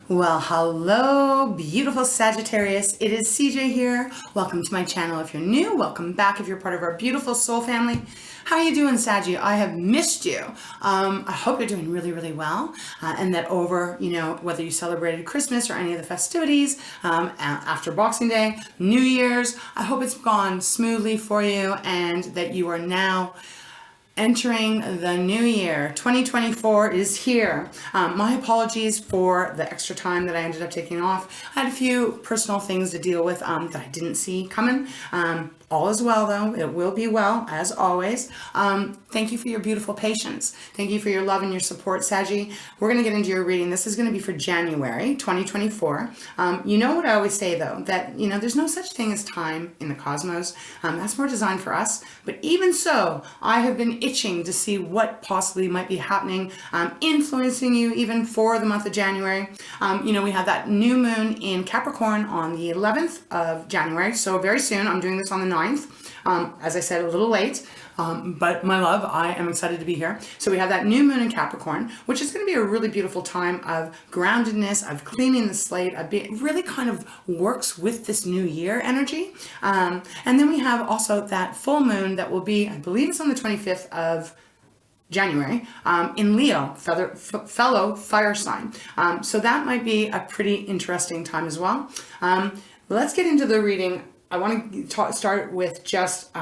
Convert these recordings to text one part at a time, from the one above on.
Well, hello, beautiful Sagittarius. It is CJ here. Welcome to my channel. If you're new, welcome back if you're part of our beautiful soul family. How are you doing, Saggy? I have missed you. I hope you're doing really, really well. And that over, whether you celebrated Christmas or any of the festivities, after Boxing Day, New Year's, I hope it's gone smoothly for you and that you are now entering the new year. 2024 is here. My apologies for the extra time that I ended up taking off. I had a few personal things to deal with that I didn't see coming. All is well though. It will be well, as always. Thank you for your beautiful patience. Thank you for your love and your support, Saggy. We're going to get into your reading. This is going to be for January 2024. You know what I always say though, that, there's no such thing as time in the cosmos. That's more designed for us. But even so, I have been itching to see what possibly might be happening, influencing you even for the month of January. We have that new moon in Capricorn on the 11th of January. So very soon. I'm doing this on the 9th. As I said, a little late. But my love, I am excited to be here. So we have that new moon in Capricorn, which is going to be a really beautiful time of groundedness, of cleaning the slate, it really kind of works with this new year energy. And then we have also that full moon that will be, I believe it's on the 25th of January, in Leo, fellow fire sign. So that might be a pretty interesting time as well. Let's get into the reading. I want to start with just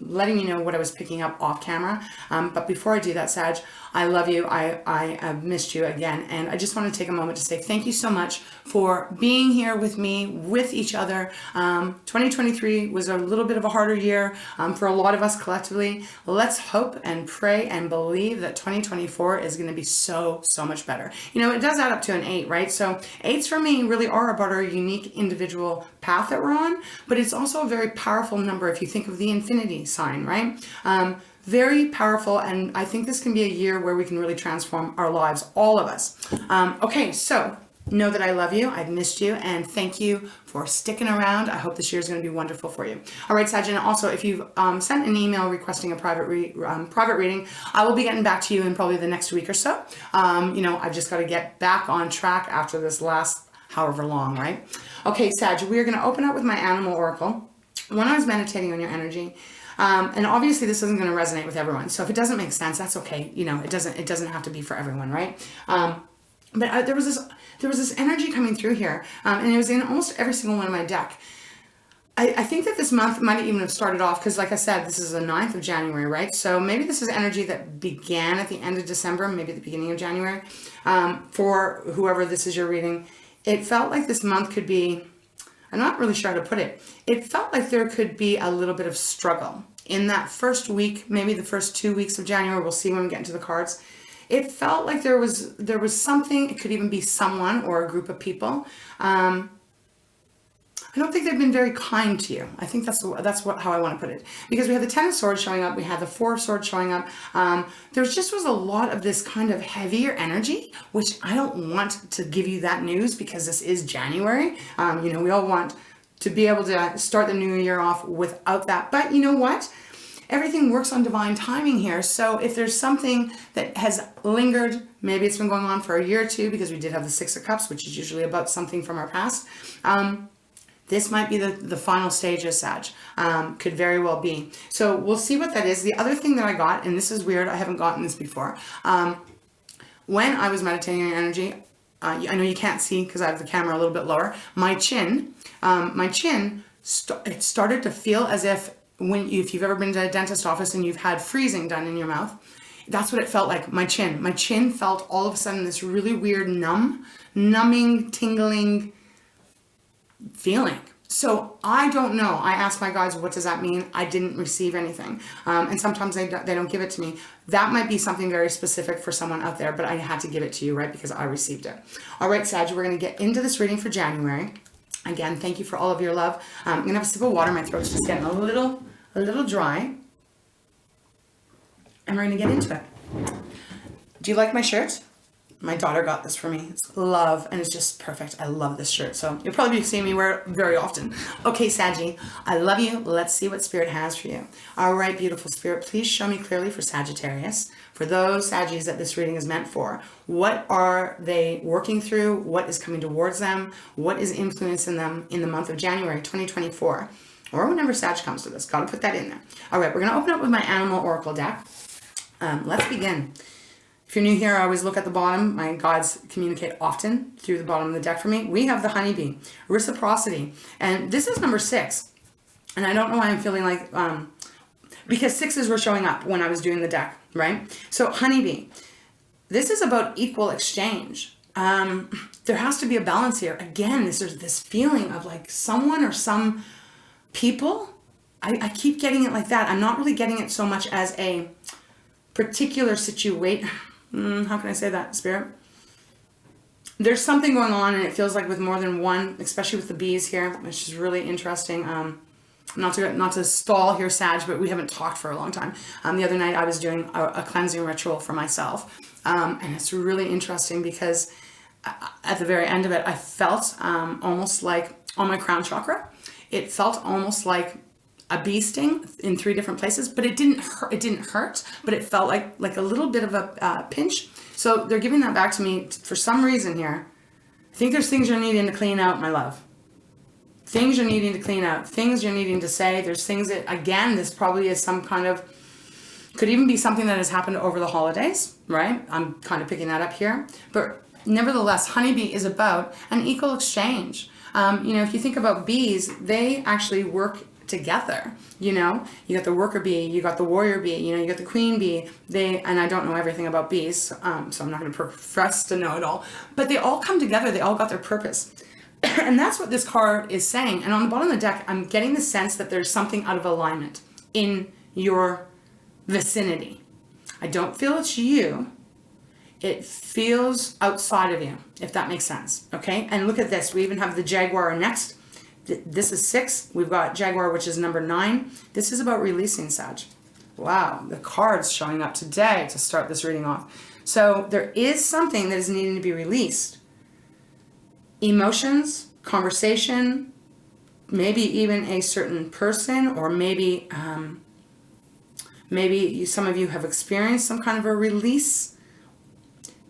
letting you know what I was picking up off camera. But before I do that, Sag, I love you. I have missed you again. And I just want to take a moment to say thank you so much for being here with me, with each other. 2023 was a little bit of a harder year for a lot of us collectively. Let's hope and pray and believe that 2024 is going to be so much better. It does add up to an 8, right? So 8s for me really are about our unique individual path that we're on, but it's also a very powerful number if you think of the infinity sign, right? Very powerful, and I think this can be a year where we can really transform our lives, all of us. Okay, so know that I love you, I've missed you, and thank you for sticking around. I hope this year is going to be wonderful for you. All right, Sag, and also if you've sent an email requesting a private reading, I will be getting back to you in probably the next week or so. I've just got to get back on track after this last however long, right? Okay, Sag, we are going to open up with my animal oracle. When I was meditating on your energy, and obviously this isn't going to resonate with everyone. So if it doesn't make sense, that's okay. It doesn't have to be for everyone, right? But there was this energy coming through here, and it was in almost every single one of my deck. I think that this month might even have started off, because like I said, this is the 9th of January, right? So maybe this is energy that began at the end of December, maybe at the beginning of January. For whoever this is your reading, it felt like this month could be, I'm not really sure how to put it. It felt like there could be a little bit of struggle in that first week, maybe the first 2 weeks of January. We'll see when we get into the cards. It felt like there was something. It could even be someone or a group of people. I don't think they've been very kind to you. I think that's how I want to put it. Because we have the 10 of Swords showing up. We have the 4 of Swords showing up. There just was a lot of this kind of heavier energy, which I don't want to give you that news because this is January. We all want to be able to start the new year off without that. But you know what? Everything works on divine timing here. So if there's something that has lingered, maybe it's been going on for a year or two, because we did have the 6 of Cups, which is usually about something from our past. This might be the final stages, Sag. Could very well be. So we'll see what that is. The other thing that I got, and this is weird, I haven't gotten this before. When I was meditating on energy, I know you can't see because I have the camera a little bit lower. My chin it started to feel as if if you've ever been to a dentist office and you've had freezing done in your mouth, that's what it felt like. My chin felt all of a sudden this really weird numbing, tingling feeling. So I don't know. I asked my guides, what does that mean? I didn't receive anything. And sometimes they don't give it to me. That might be something very specific for someone out there, but I had to give it to you, right? Because I received it. All right, Sag, we're going to get into this reading for January. Again, thank you for all of your love. I'm going to have a sip of water. My throat's just getting a little dry. And we're going to get into it. Do you like my shirt? My daughter got this for me. It's love, and it's just perfect. I love this shirt. So you'll probably be seeing me wear it very often. Okay, Saggy, I love you. Let's see what Spirit has for you. All right, beautiful Spirit, please show me clearly for Sagittarius. For those Saggies that this reading is meant for, what are they working through? What is coming towards them? What is influencing them in the month of January 2024? Or whenever Sag comes to this. Got to put that in there. All right, we're going to open up with my Animal Oracle deck. Let's begin. If you're new here, I always look at the bottom. My gods communicate often through the bottom of the deck for me. We have the honeybee, reciprocity. And this is number 6. And I don't know why I'm feeling like, because 6s were showing up when I was doing the deck, right? So honeybee, this is about equal exchange. There has to be a balance here. Again, there's this feeling of like someone or some people. I keep getting it like that. I'm not really getting it so much as a particular situation. How can I say that, Spirit? There's something going on, and it feels like with more than one, especially with the bees here, which is really interesting. Not to stall here, Sag, but we haven't talked for a long time. The other night I was doing a cleansing ritual for myself, and it's really interesting because at the very end of it, I felt almost like on my crown chakra, it felt almost like a bee sting in 3 different places, but it didn't hurt. It didn't hurt, but it felt like a little bit of a pinch. So they're giving that back to me for some reason here. I think there's things you're needing to clean out, my love. Things you're needing to clean out. Things you're needing to say. There's things that, again, this probably is some kind of, could even be something that has happened over the holidays, right? I'm kind of picking that up here. But nevertheless, honeybee is about an equal exchange. If you think about bees, they actually work together. You got the worker bee, you got the warrior bee, you got the queen bee. And I don't know everything about bees, so I'm not going to profess to know it all, but they all come together. They all got their purpose. And that's what this card is saying. And on the bottom of the deck, I'm getting the sense that there's something out of alignment in your vicinity. I don't feel it's you. It feels outside of you, if that makes sense. Okay. And look at this. We even have the Jaguar next. This is 6. We've got Jaguar, which is number 9. This is about releasing, Sag. Wow, the cards showing up today to start this reading off. So there is something that is needing to be released. Emotions, conversation, maybe even a certain person, or maybe some of you have experienced some kind of a release.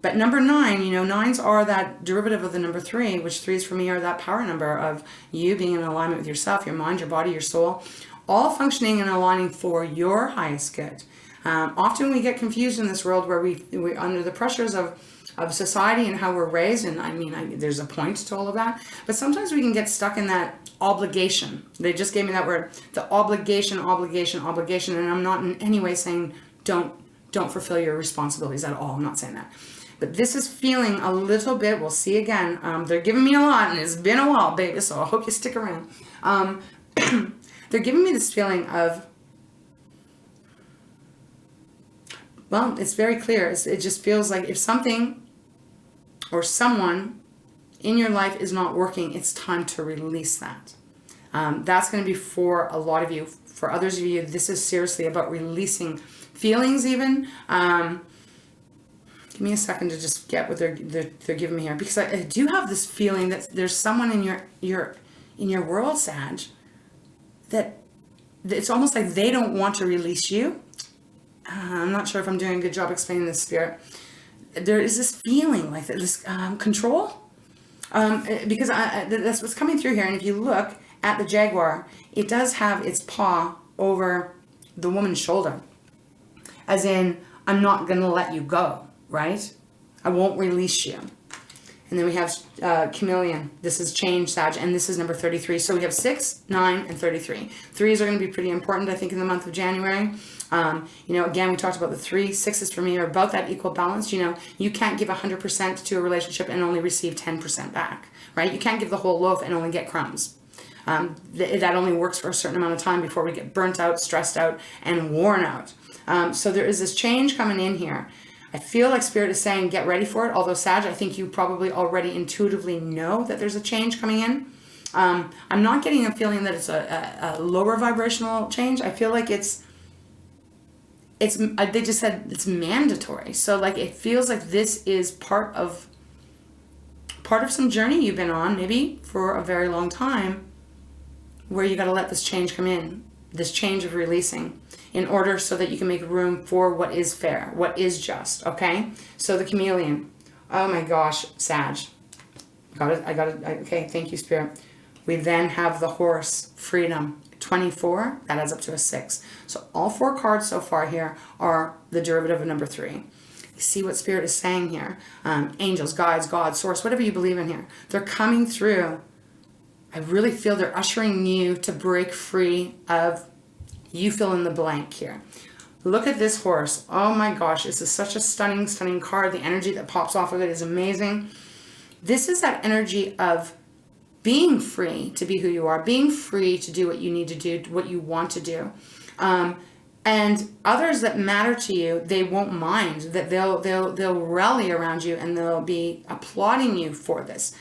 But number 9, 9s are that derivative of the number 3, which 3s for me are that power number of you being in alignment with yourself, your mind, your body, your soul, all functioning and aligning for your highest good. Often we get confused in this world where we're under the pressures of society and how we're raised. And there's a point to all of that. But sometimes we can get stuck in that obligation. They just gave me that word, the obligation. And I'm not in any way saying don't fulfill your responsibilities at all. I'm not saying that. But this is feeling a little bit, we'll see again. They're giving me a lot, and it's been a while, baby, so I hope you stick around. They're giving me this feeling of, well, it's very clear. It just feels like if something or someone in your life is not working, it's time to release that. That's going to be for a lot of you. For others of you, this is seriously about releasing feelings even. Give me a second to just get what they're giving me here, because I do have this feeling that there's someone in your world, Sag, that it's almost like they don't want to release you. I'm not sure if I'm doing a good job explaining this, Spirit. There is this feeling like this control, because that's what's coming through here. And if you look at the Jaguar, it does have its paw over the woman's shoulder, as in, I'm not going to let you go. Right? I won't release you. And then we have Chameleon. This is change, Sag, and this is number 33. So we have 6, 9, and 33. 3s are going to be pretty important, I think, in the month of January. Again, we talked about the 3. 6s for me are about that equal balance. You can't give 100% to a relationship and only receive 10% back, right? You can't give the whole loaf and only get crumbs. That only works for a certain amount of time before we get burnt out, stressed out, and worn out. So there is this change coming in here. I feel like Spirit is saying get ready for it. Although, Sag, I think you probably already intuitively know that there's a change coming in. I'm not getting a feeling that it's a lower vibrational change. I feel like it's they just said it's mandatory. So like, it feels like this is part of some journey you've been on, maybe for a very long time, where you got to let this change come in, this change of releasing, in order so that you can make room for what is fair, what is just, okay? So the chameleon. Oh my gosh, Sag. Got it, okay, thank you, Spirit. We then have the horse, freedom, 24, that adds up to a 6. So all 4 cards so far here are the derivative of number 3. You see what Spirit is saying here. Angels, guides, God, source, whatever you believe in here. They're coming through. I really feel they're ushering you to break free of, you fill in the blank here. Look at this horse. Oh my gosh, this is such a stunning, stunning card. The energy that pops off of it is amazing. This is that energy of being free to be who you are, being free to do what you need to do, what you want to do. And others that matter to you, they won't mind, that they'll rally around you and they'll be applauding you for this.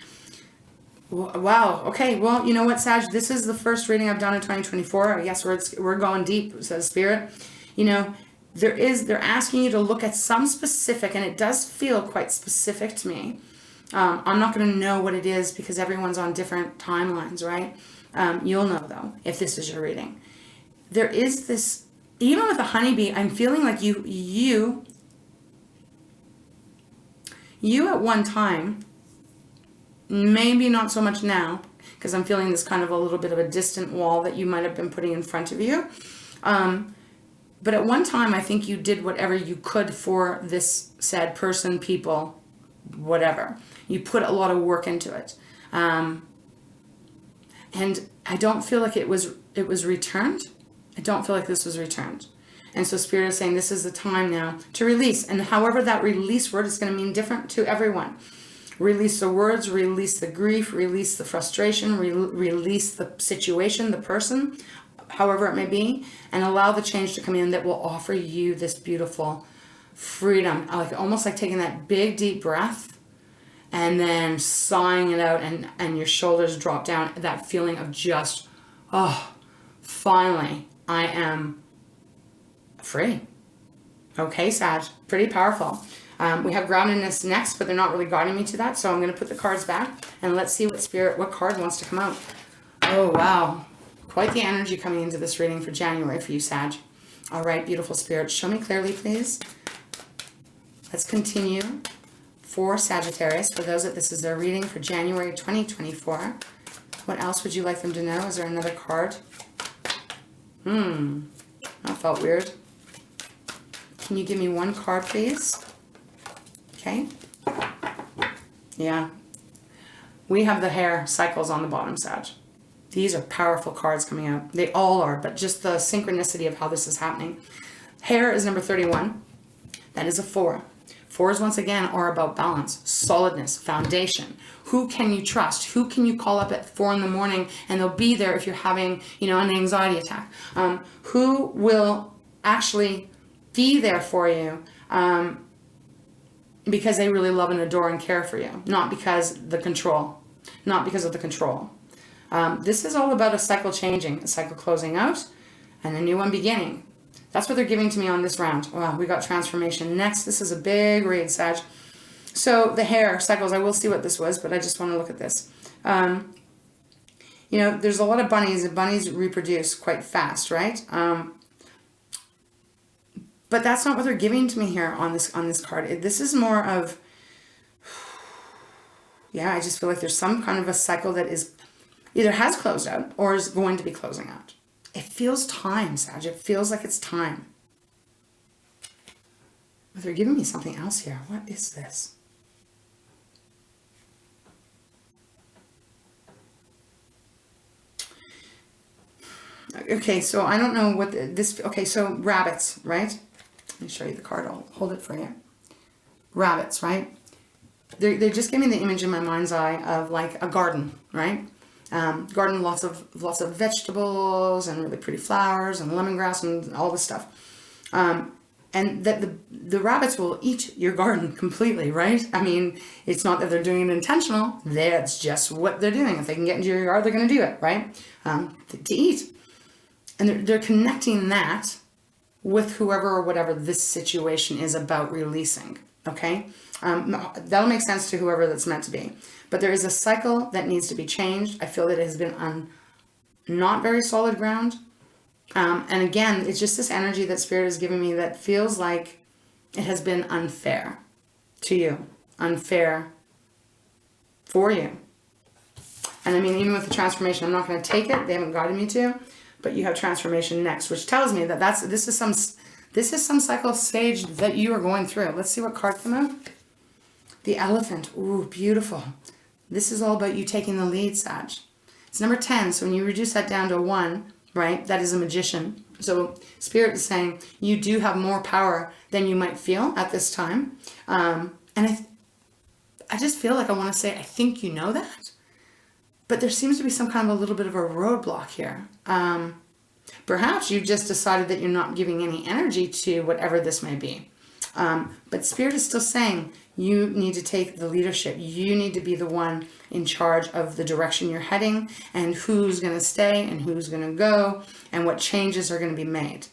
Wow. Okay. Well, you know what, Sag? This is the first reading I've done in 2024. Yes, we're going deep, says Spirit. You know, they're asking you to look at some specific, and it does feel quite specific to me. I'm not going to know what it is because everyone's on different timelines, right? You'll know though, if this is your reading. There is this, even with the honeybee, I'm feeling like you at one time, maybe not so much now, because I'm feeling this kind of a little bit of a distant wall that you might have been putting in front of you. But at one time, I think you did whatever you could for this said person, people, whatever. You put a lot of work into it. And I don't feel like it was returned. I don't feel like this was returned. And so Spirit is saying this is the time now to release. And however that release word is going to mean different to everyone. Release the words, release the grief, release the frustration, release the situation, the person, however it may be, and allow the change to come in that will offer you this beautiful freedom. Like almost like taking that big deep breath and then sighing it out, and your shoulders drop down. That feeling of just, oh, finally, I am free. Okay, Sag, pretty powerful. We have groundedness next, but they're not really guiding me to that. So I'm going to put the cards back and let's see what card wants to come out. Oh, wow. Quite the energy coming into this reading for January for you, Sag. All right, beautiful Spirit. Show me clearly, please. Let's continue for Sagittarius. For those that this is their reading for January 2024. What else would you like them to know? Is there another card? That felt weird. Can you give me one card, please? Okay. Yeah. We have the hair cycles on the bottom, Sag. These are powerful cards coming out. They all are, but just the synchronicity of how this is happening. Hair is number 31. That is a 4. 4s, once again, are about balance, solidness, foundation. Who can you trust? Who can you call up at 4 in the morning and they'll be there if you're having, an anxiety attack? Who will actually be there for you because they really love and adore and care for you, not because of the control. This is all about a cycle changing, a cycle closing out, and a new one beginning. That's what they're giving to me on this round. Wow, we got transformation next. This is a big read, Sag. So the hair cycles, I will see what this was, but I just want to look at this. There's a lot of bunnies, and bunnies reproduce quite fast, right? But that's not what they're giving to me here on this card. This is more of, I just feel like there's some kind of a cycle that is either has closed out or is going to be closing out. It feels time, Sag. It feels like it's time. But they're giving me something else here. What is this? Okay, so I don't know what okay, so rabbits, right? Let me show you the card. I'll hold it for you. Rabbits, right? They're just giving me the image in my mind's eye of like a garden, right? Garden, lots of vegetables and really pretty flowers and lemongrass and all this stuff. And that the rabbits will eat your garden completely, right? I mean, it's not that they're doing it intentional. That's just what they're doing. If they can get into your yard, they're going to do it, right? To eat. And they're connecting that with whoever or whatever this situation is about releasing, okay? That'll make sense to whoever that's meant to be. But there is a cycle that needs to be changed. I feel that it has been on not very solid ground. And again, it's just this energy that Spirit is giving me that feels like it has been unfair to you, unfair for you. And I mean, even with the transformation, I'm not going to take it. They haven't guided me to, but you have transformation next, which tells me that this is some cycle stage that you are going through. Let's see what card came out. The Elephant. Ooh, beautiful. This is all about you taking the lead, Sag. It's number 10. So when you reduce that down to a 1, right, that is a magician. So Spirit is saying you do have more power than you might feel at this time. And I just feel like I want to say, I think you know that. But there seems to be some kind of a little bit of a roadblock here. Perhaps you've just decided that you're not giving any energy to whatever this may be. But Spirit is still saying you need to take the leadership. You need to be the one in charge of the direction you're heading and who's going to stay and who's going to go and what changes are going to be made.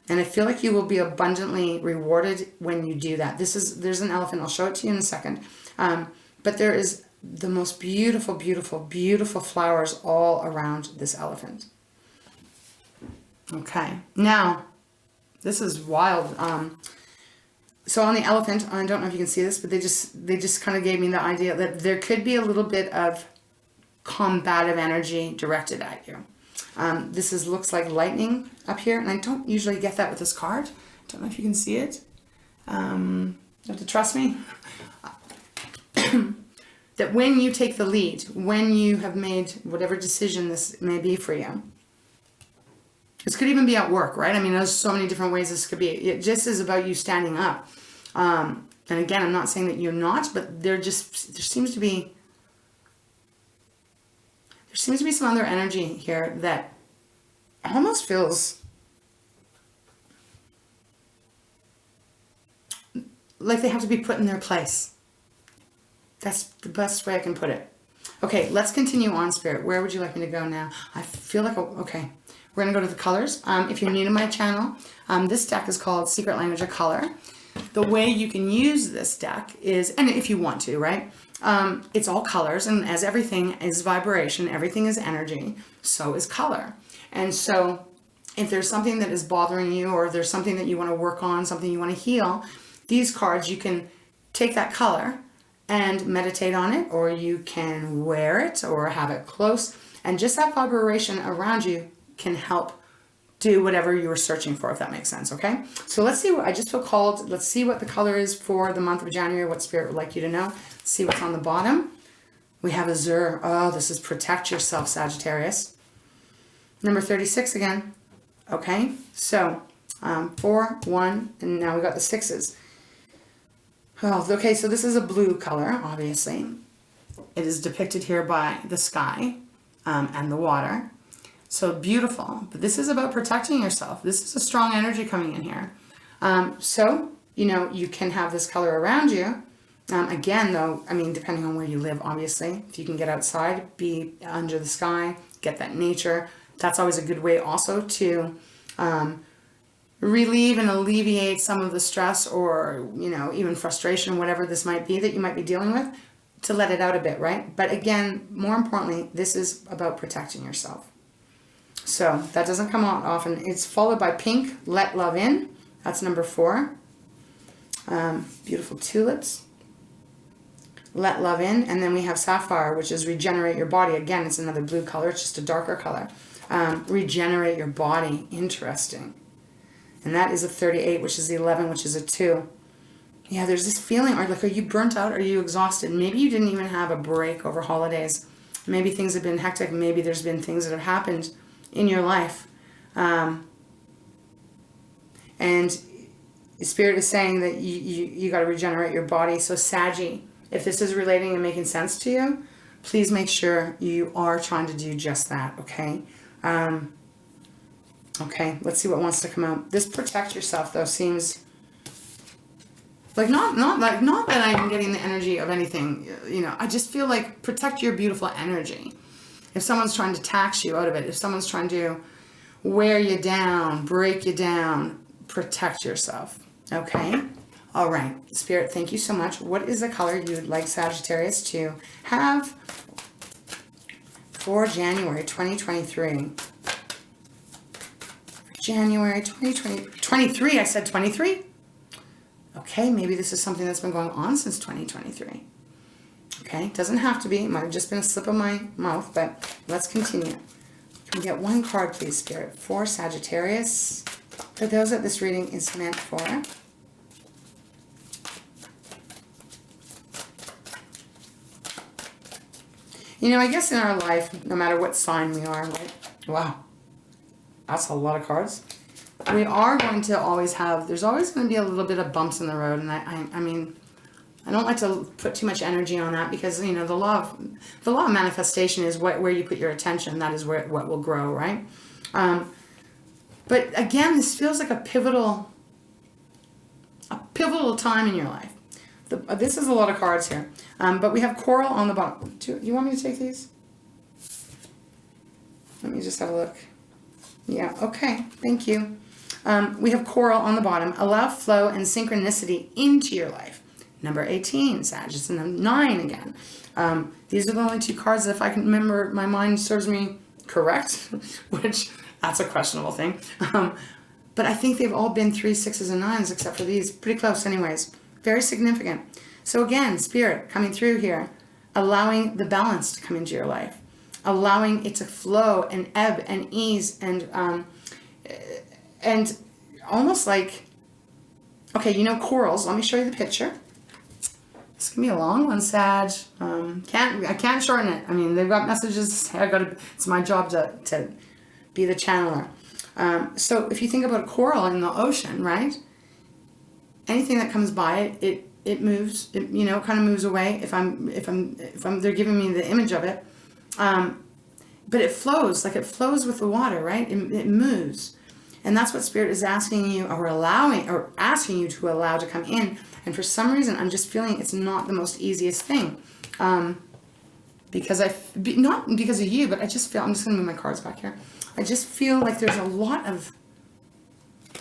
And I feel like you will be abundantly rewarded when you do that. There's an elephant. I'll show it to you in a second. But there is the most beautiful, beautiful, beautiful flowers all around this elephant. Okay. Now, this is wild. So on the elephant, I don't know if you can see this, but they just kind of gave me the idea that there could be a little bit of combative energy directed at you. This looks like lightning up here, and I don't usually get that with this card. Don't know if you can see it. You have to trust me. That when you take the lead, when you have made whatever decision this may be for you, this could even be at work, right? I mean, there's so many different ways this could be. It just is about you standing up. And again, I'm not saying that you're not, but there seems to be some other energy here that almost feels like they have to be put in their place. That's the best way I can put it. Okay, let's continue on, Spirit. Where would you like me to go now? I feel like, okay. We're going to go to the colors. If you're new to my channel, this deck is called Secret Language of Color. The way you can use this deck is, and if you want to, right? It's all colors, and as everything is vibration, everything is energy, so is color. And so if there's something that is bothering you, or if there's something that you want to work on, something you want to heal, these cards, you can take that color and meditate on it, or you can wear it or have it close, and just that vibration around you can help do whatever you were searching for, if that makes sense, okay? So let's see what, I just feel called, let's see what the color is for the month of January, what Spirit would like you to know. See what's on the bottom. We have Azure. Oh, this is protect yourself, Sagittarius. Number 36 again. Okay, so 4, 1, and now we got the 6s. Oh, okay, so this is a blue color, obviously. It is depicted here by the sky and the water. So beautiful, but this is about protecting yourself. This is a strong energy coming in here. So, you know, you can have this color around you. Again, though, I mean, depending on where you live, obviously, if you can get outside, be under the sky, get that nature, that's always a good way also to relieve and alleviate some of the stress or, you know, even frustration, whatever this might be that you might be dealing with, to let it out a bit, right? But again, more importantly, this is about protecting yourself. So that doesn't come out often. It's followed by pink, Let Love In. That's number 4. Beautiful tulips. Let Love In. And then we have sapphire, which is regenerate your body. Again, it's another blue color. It's just a darker color. Regenerate your body. Interesting. And that is a 38, which is the 11, which is a 2. Yeah, there's this feeling, or like, are you burnt out? Are you exhausted? Maybe you didn't even have a break over holidays. Maybe things have been hectic. Maybe there's been things that have happened in your life. And Spirit is saying that you got to regenerate your body. So Saggy, if this is relating and making sense to you, please make sure you are trying to do just that, okay? Okay, let's see what wants to come out. This protect yourself, though, seems like not that I'm getting the energy of anything, you know. I just feel like protect your beautiful energy. If someone's trying to tax you out of it, if someone's trying to wear you down, break you down, protect yourself. Okay? All right. Spirit, thank you so much. What is the color you would like Sagittarius to have for January 2023? January 2023. I said 23. Okay, maybe this is something that's been going on since 2023. Okay, doesn't have to be. It might have just been a slip of my mouth, but let's continue. Can we get one card, please, Spirit, for Sagittarius? For those that this reading is meant for. You know, I guess in our life, no matter what sign we are, right? Wow, that's a lot of cards. We are going to always have, there's always going to be a little bit of bumps in the road. And I mean, I don't like to put too much energy on that because, you know, the law of manifestation is where you put your attention. That is what will grow, right? But again, this feels like a pivotal time in your life. This is a lot of cards here. But we have coral on the bottom. Do you want me to take these? Let me just have a look. Yeah, okay. Thank you. We have coral on the bottom. Allow flow and synchronicity into your life. Number 18, Sag. It's a 9 again. These are the only two cards that, if I can remember, my mind serves me correct, which that's a questionable thing. But I think they've all been 3, 6s, and 9s, except for these. Pretty close anyways. Very significant. So again, Spirit coming through here, allowing the balance to come into your life, allowing it to flow and ebb and ease and almost like, okay, you know, corals. Let me show you the picture. This can be a long one, Sag. I can't shorten it. I mean, they've got messages. It's my job to be the channeler. So if you think about a coral in the ocean, right? Anything that comes by it moves. It, you know, kind of moves away. If they're giving me the image of it. But it flows, like it flows with the water, right? It moves. And that's what Spirit is asking you asking you to allow to come in. And for some reason, I'm just feeling it's not the most easiest thing. Not because of you, but I just feel, I'm just going to move my cards back here. I just feel like there's a lot of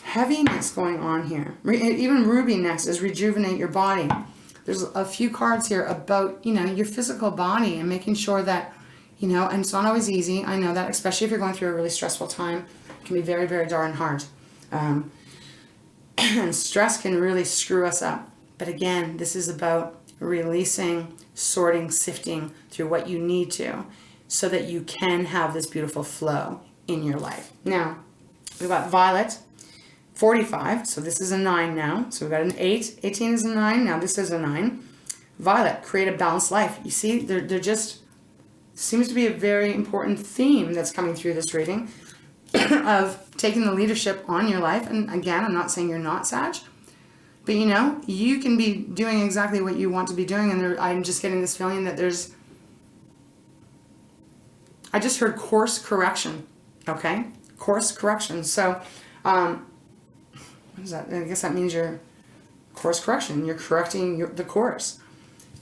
heaviness going on here. Even Ruby next is rejuvenate your body. There's a few cards here about, you know, your physical body and making sure that, you know, and it's not always easy. I know that, especially if you're going through a really stressful time. It can be very, very darn hard. And stress can really screw us up. But again, this is about releasing, sorting, sifting through what you need to so that you can have this beautiful flow in your life. Now, we've got Violet, 45. So this is a 9 now. So we've got an 8. 18 is a 9. Now this is a 9. Violet, create a balanced life. You see, they're just, seems to be a very important theme that's coming through this reading of taking the leadership on your life. And again, I'm not saying you're not, Sag, but you know, you can be doing exactly what you want to be doing. And I'm just getting this feeling that I just heard course correction. Okay. Course correction. So, what is that? I guess that means your course correction. You're correcting the course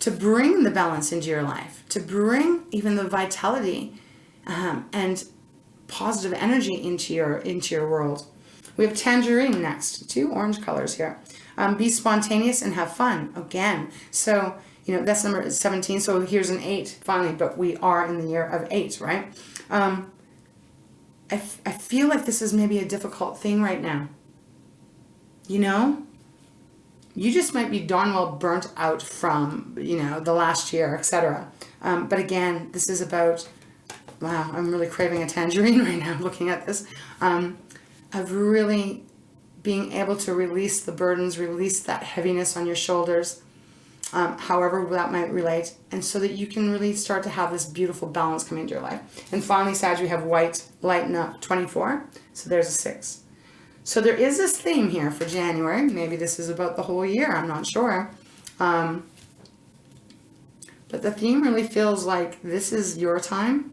to bring the balance into your life, to bring even the vitality, and positive energy into your world. We have Tangerine next, 2 orange colors here. Be spontaneous and have fun. Again, so, you know, that's number 17. So here's an 8 finally, but we are in the year of 8, right? I feel like this is maybe a difficult thing right now. You know, you just might be darn well burnt out from, you know, the last year, etc. But again, this is about, wow, I'm really craving a tangerine right now looking at this, of really being able to release the burdens, release that heaviness on your shoulders, however that might relate, and so that you can really start to have this beautiful balance come into your life. And finally, Sag, we have white, lighten up, 24, so there's a 6. So there is this theme here for January. Maybe this is about the whole year, I'm not sure. But the theme really feels like this is your time,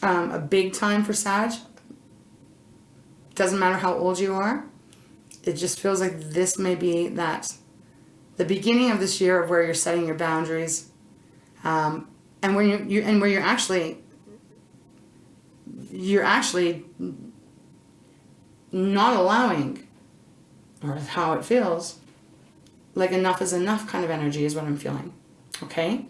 a big time for Sag. Doesn't matter how old you are. It just feels like this may be the beginning of this year of where you're setting your boundaries, and where you're actually not allowing, or how it feels, like enough is enough kind of energy is what I'm feeling. Okay?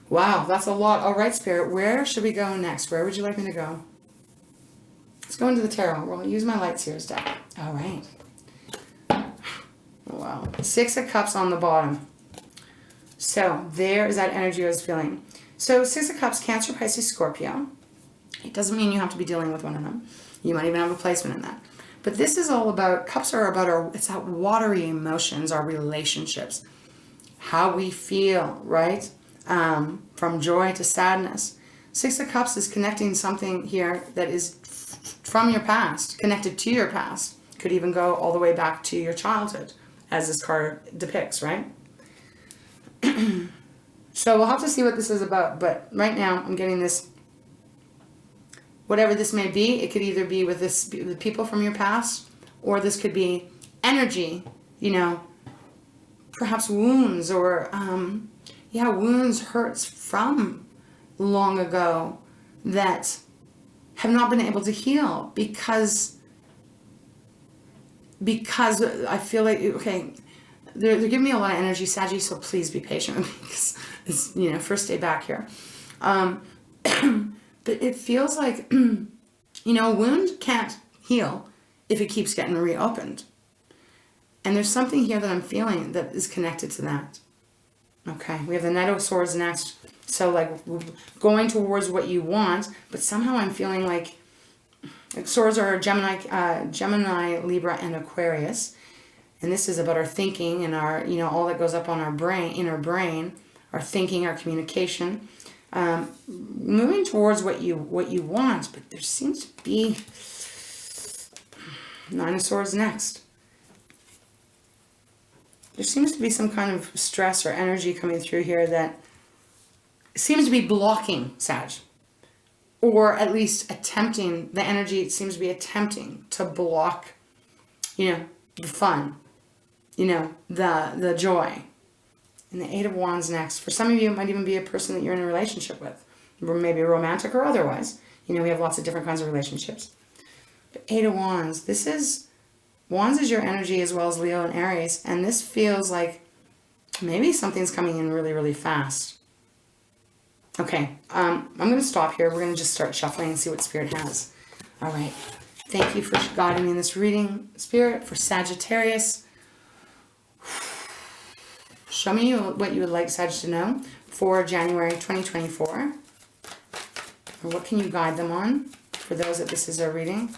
Wow, that's a lot. All right, Spirit, where should we go next? Where would you like me to go? Let's go into the tarot. We'll use my Light Seers deck. All right. Wow. 6 of Cups on the bottom. So there is that energy I was feeling. So 6 of Cups, Cancer, Pisces, Scorpio. It doesn't mean you have to be dealing with one of them. You might even have a placement in that. But this is all about, cups are about it's that watery emotions, our relationships, how we feel, right? From joy to sadness. 6 of Cups is connecting something here that is from your past, connected to your past. Could even go all the way back to your childhood, as this card depicts, right? So we'll have to see what this is about. But right now, I'm getting this. Whatever this may be, it could either be with the people from your past, or this could be energy, you know, perhaps wounds or, wounds, hurts from long ago that have not been able to heal because I feel like, okay, they're giving me a lot of energy, Saggy, so please be patient with me because it's, you know, first day back here. But it feels like, you know, a wound can't heal if it keeps getting reopened. And there's something here that I'm feeling that is connected to that. Okay, we have the Knight of Swords next. So, like, going towards what you want, but somehow I'm feeling like swords are Gemini, Libra, and Aquarius. And this is about our thinking and our, you know, all that goes up on our brain, in our brain, our thinking, our communication. Moving towards what you want, but there seems to be 9 of Swords next. There seems to be some kind of stress or energy coming through here that seems to be blocking Sag, or at least attempting. The energy seems to be attempting to block, you know, the fun, you know, the joy. And the 8 of Wands next. For some of you, it might even be a person that you're in a relationship with. Maybe romantic or otherwise. You know, we have lots of different kinds of relationships. But 8 of Wands. Wands is your energy as well as Leo and Aries. And this feels like maybe something's coming in really, really fast. Okay, I'm going to stop here. We're going to just start shuffling and see what Spirit has. All right. Thank you for guiding me in this reading, Spirit, for Sagittarius. Show me what you would like Sag to know for January 2024. Or what can you guide them on for those that this is their reading?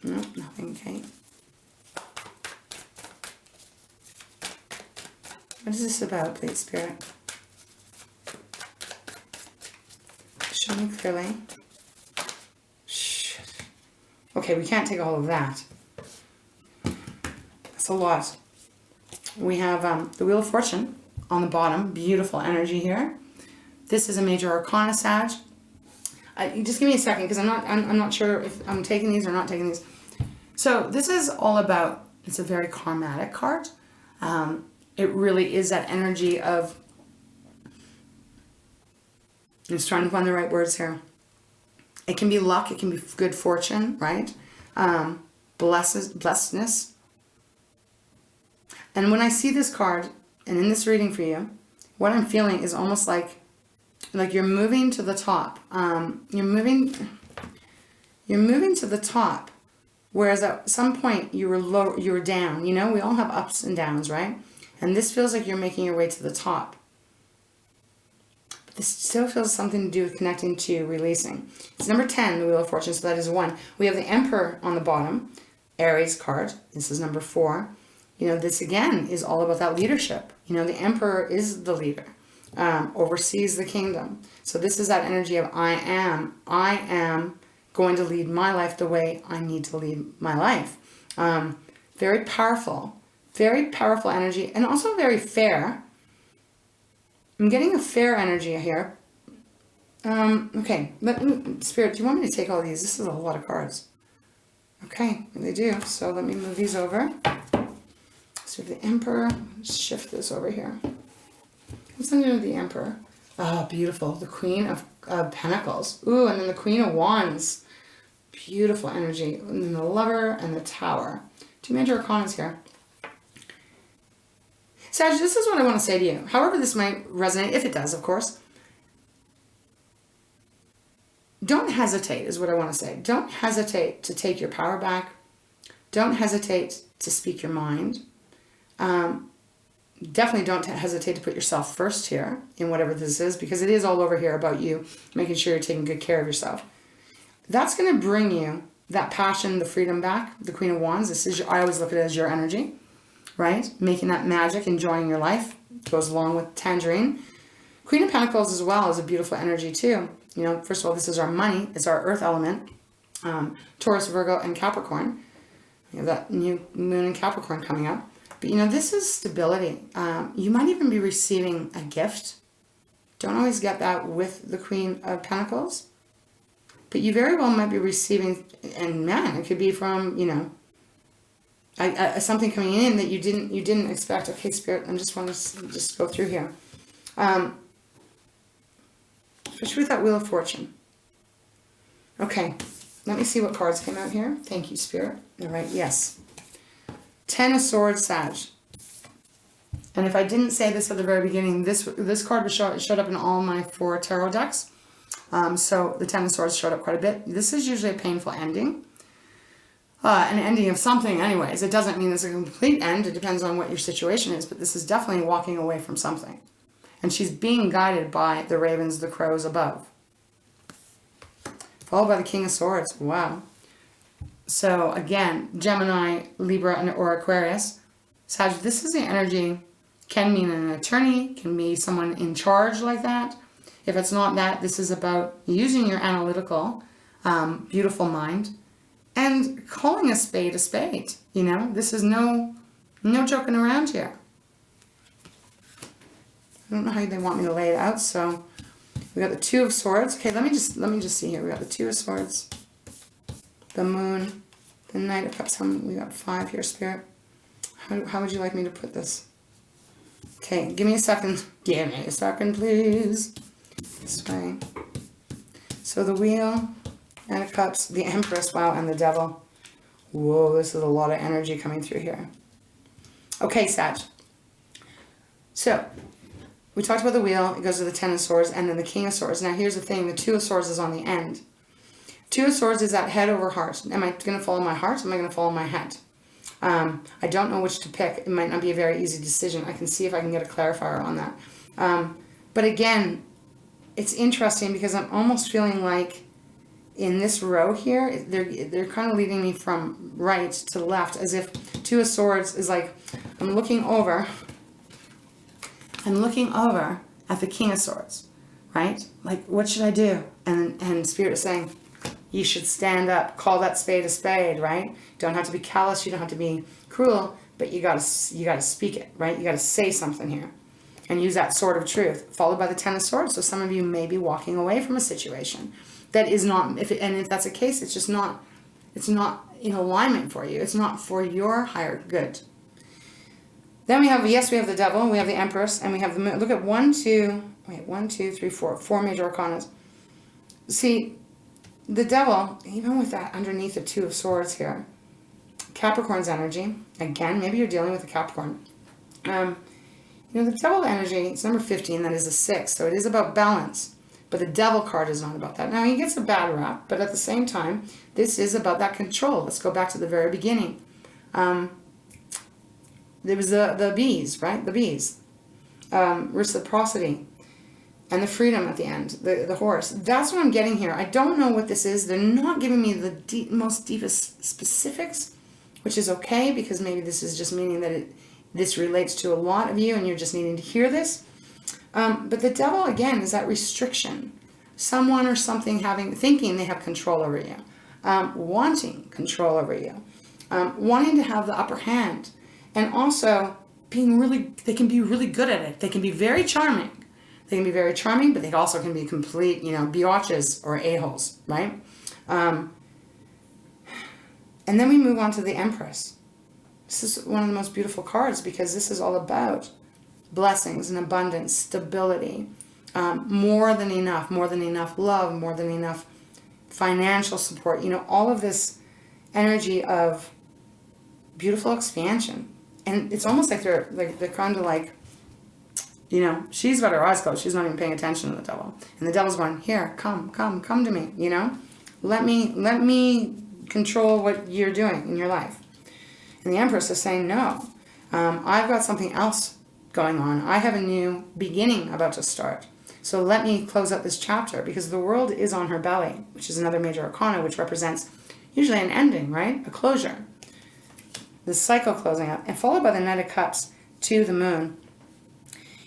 Nope, nothing, okay. What is this about, please, Spirit? Show me clearly. Shit. Okay, we can't take all of that. That's a lot. We have the Wheel of Fortune on the bottom. Beautiful energy here. This is a major arcana, Sag. Just give me a second because I'm not sure if I'm taking these or not taking these. So this is all about, it's a very karmatic card. It really is that energy of, I'm just trying to find the right words here. It can be luck, it can be good fortune, right? Blessedness. And when I see this card, and in this reading for you, what I'm feeling is almost like you're moving to the top. You're moving to the top. Whereas at some point you were low, you were down. You know, we all have ups and downs, right? And this feels like you're making your way to the top. But this still feels something to do with connecting to releasing. It's number 10, the Wheel of Fortune, so that is 1. We have the Emperor on the bottom, Aries card. This is number 4. You know, this again is all about that leadership. You know, the Emperor is the leader, oversees the kingdom. So this is that energy of I am going to lead my life the way I need to lead my life. Very powerful energy, and also very fair. I'm getting a fair energy here. Okay, Spirit, do you want me to take all these? This is a lot of cards. Okay, they do. So let me move these over. So the Emperor, shift this over here. What's under the Emperor? Oh, beautiful. The Queen of Pentacles. Ooh, and then the Queen of Wands. beautiful energy in the Lover and the Tower. 2 major arcanas here. Sag, this is what I want to say to you. However this might resonate, if it does, of course. Don't hesitate, is what I want to say. Don't hesitate to take your power back. Don't hesitate to speak your mind. Definitely don't hesitate to put yourself first here in whatever this is, because it is all over here about you making sure you're taking good care of yourself. That's going to bring you that passion, the freedom back, the Queen of Wands. This is, I always look at it as your energy, right? Making that magic, enjoying your life, goes along with Tangerine. Queen of Pentacles as well is a beautiful energy too. You know, first of all, this is our money. It's our earth element. Taurus, Virgo, and Capricorn. You have that new moon in Capricorn coming up. But, you know, this is stability. You might even be receiving a gift. Don't always get that with the Queen of Pentacles. But you very well might be receiving, and man, it could be from, you know, something coming in that you didn't expect. Okay, Spirit, I just want to just go through here. Especially with that Wheel of Fortune. Okay, let me see what cards came out here. Thank you, Spirit. All right, yes. 10 of Swords, Sag. And if I didn't say this at the very beginning, this card showed up in all my 4 tarot decks. So the 10 of Swords showed up quite a bit. This is usually a painful ending. An ending of something anyways. It doesn't mean it's a complete end. It depends on what your situation is. But this is definitely walking away from something. And she's being guided by the ravens, the crows above. Followed by the King of Swords. Wow. So again, Gemini, Libra, or Aquarius. Sag, this is the energy. Can mean an attorney. Can be someone in charge like that. If it's not that, this is about using your analytical, beautiful mind and calling a spade. You know, this is no joking around here. I don't know how they want me to lay it out. So we got the 2 of Swords. Okay, let me just see here. We got the 2 of Swords, the Moon, the Knight of Cups. We got 5 here, Spirit. How would you like me to put this? Okay, give me a second. Give me a second, please. This way. So the Wheel, Knight of Cups, the Empress, wow, and the Devil. Whoa, this is a lot of energy coming through here. Okay, Sag. So we talked about the Wheel. It goes to the 10 of Swords and then the King of Swords. Now here's the thing. The 2 of Swords is on the end. 2 of Swords is that head over heart. Am I going to follow my heart? Am I going to follow my head? I don't know which to pick. It might not be a very easy decision. I can see if I can get a clarifier on that. But again, it's interesting because I'm almost feeling like in this row here, they're kind of leading me from right to left, as if 2 of Swords is like, I'm looking over at the King of Swords, right? Like, what should I do? And Spirit is saying, you should stand up, call that spade a spade, right? Don't have to be callous, you don't have to be cruel, but you gotta speak it, right? You gotta say something here and use that sword of truth, followed by the 10 of Swords. So some of you may be walking away from a situation that is not, if that's the case, it's not in alignment for you. It's not for your higher good. Then we have the Devil, we have the Empress, and we have the Moon. Look at 1, 2, 3, 4, 4 major arcanas. See, the Devil, even with that underneath the 2 of Swords here, Capricorn's energy, again, maybe you're dealing with a Capricorn. You know, the Devil energy, it's number 15, that is a 6, so it is about balance. But the Devil card is not about that. Now, he gets a bad rap, but at the same time, this is about that control. Let's go back to the very beginning. There was the bees, right? The bees. Reciprocity. And the freedom at the end. The horse. That's what I'm getting here. I don't know what this is. They're not giving me the most deepest specifics, which is okay, because maybe this is just meaning that this relates to a lot of you and you're just needing to hear this. But the Devil, again, is that restriction. Someone or something thinking they have control over you. Wanting control over you. Wanting to have the upper hand. And also they can be really good at it. They can be very charming. They can be very charming, but they also can be complete, biatches or a-holes, right? And then we move on to the Empress. This is one of the most beautiful cards because this is all about blessings and abundance, stability, more than enough love, more than enough financial support, you know, all of this energy of beautiful expansion. And it's almost like they're kind of like, you know, she's got her eyes closed. She's not even paying attention to the devil. And the devil's going, here, come to me, you know. Let me control what you're doing in your life. And the Empress is saying, no, I've got something else going on. I have a new beginning about to start. So let me close out this chapter, because the world is on her belly, which is another major arcana, which represents usually an ending, right? A closure. The cycle closing up, and followed by the Knight of Cups to the moon.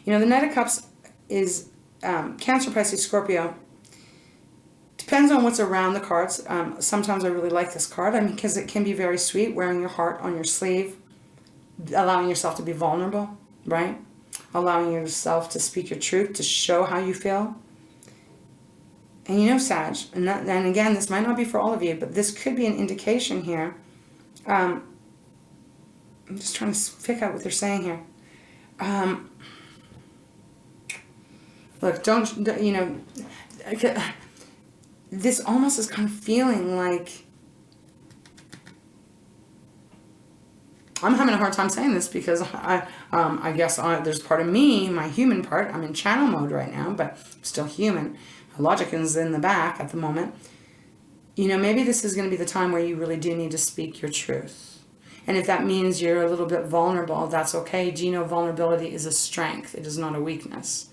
You know, the Knight of Cups is Cancer, Pisces, Scorpio. Depends on what's around the cards. Sometimes I really like this card, because it can be very sweet, wearing your heart on your sleeve, allowing yourself to be vulnerable, right? Allowing yourself to speak your truth, to show how you feel. And you know, Sag, and again, this might not be for all of you, but this could be an indication here. I'm just trying to pick out what they're saying here. Look, you know, this almost is kind of feeling like, I'm having a hard time saying this because I guess there's part of me, my human part, I'm in channel mode right now, but I'm still human. My logic is in the back at the moment. You know, maybe this is going to be the time where you really do need to speak your truth. And if that means you're a little bit vulnerable, that's okay. Do you know vulnerability is a strength? It is not a weakness.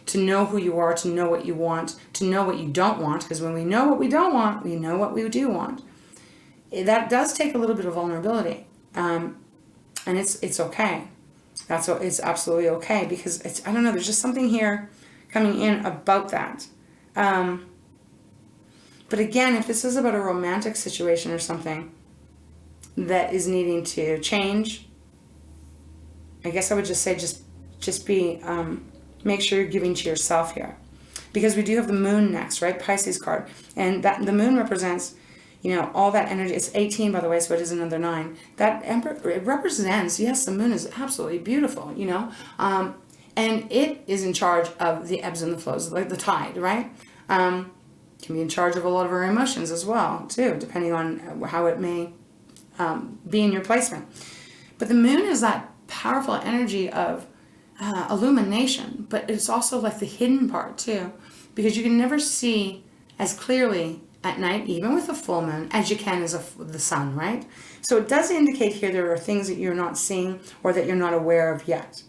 To know who you are, to know what you want, to know what you don't want, because when we know what we don't want, we know what we do want. That does take a little bit of vulnerability. And it's okay. It's absolutely okay, because it's, I don't know, there's just something here coming in about that. But again, if this is about a romantic situation or something that is needing to change, I guess I would just say just be, make sure you're giving to yourself here. Because we do have the moon next, right? Pisces card. And that the moon represents, you know, all that energy. It's 18, by the way, so it is another 9. That it represents, yes, the moon is absolutely beautiful, you know. And it is in charge of the ebbs and the flows, like the tide, right? Can be in charge of a lot of our emotions as well, too, depending on how it may be in your placement. But the moon is that powerful energy of illumination, but it's also like the hidden part, too, because you can never see as clearly at night, even with a full moon, as you can as the sun, right? So it does indicate here there are things that you're not seeing or that you're not aware of yet.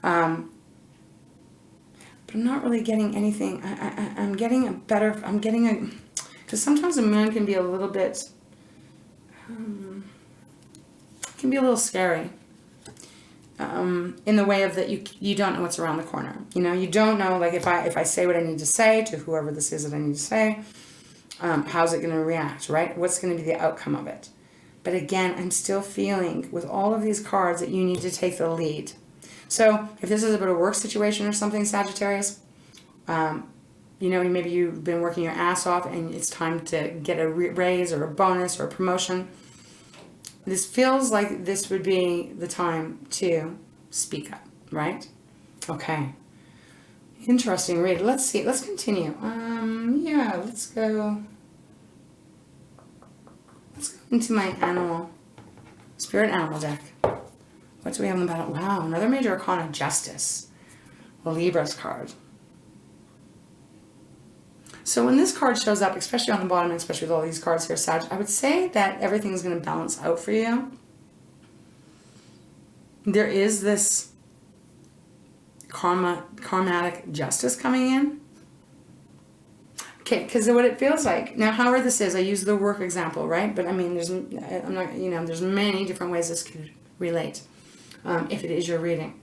But I'm not really getting anything. I'm getting because sometimes the moon can be a little bit, can be a little scary. In the way of that you don't know what's around the corner. You know, you don't know, like if I say what I need to say to whoever this is that I need to say, how's it going to react, right? What's going to be the outcome of it? But again, I'm still feeling with all of these cards that you need to take the lead. So if this is about a work situation or something, Sagittarius, you know, maybe you've been working your ass off and it's time to get a raise or a bonus or a promotion. This feels like this would be the time to speak up, right? Okay. Interesting read. Let's see. Let's continue. Yeah, let's go into my spirit animal deck. What do we have in the battle? Wow, another major arcana, Justice. The Libra's card. So when this card shows up, especially on the bottom, and especially with all these cards here, Sag, I would say that everything's going to balance out for you. There is this karmatic justice coming in. Okay, because what it feels like, now however this is, I use the work example, right? But I mean, there's many different ways this could relate, if it is your reading.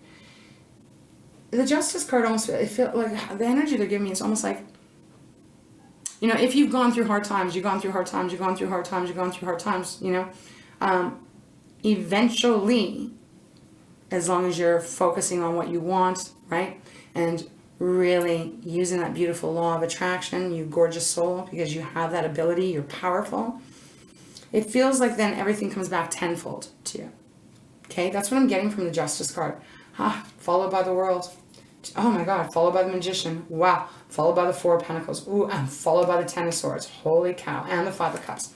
The Justice card almost, it feels like the energy they're giving me is almost like, you know, if you've gone through hard times, you've gone through hard times, you've gone through hard times, you've gone through hard times, you know, eventually, as long as you're focusing on what you want, right, and really using that beautiful law of attraction, you gorgeous soul, because you have that ability, you're powerful, it feels like then everything comes back tenfold to you. Okay, that's what I'm getting from the Justice card. Followed by the World. Oh my God, followed by the Magician. Wow. Followed by the Four of Pentacles. Ooh, and followed by the Ten of Swords. Holy cow. And the Five of Cups.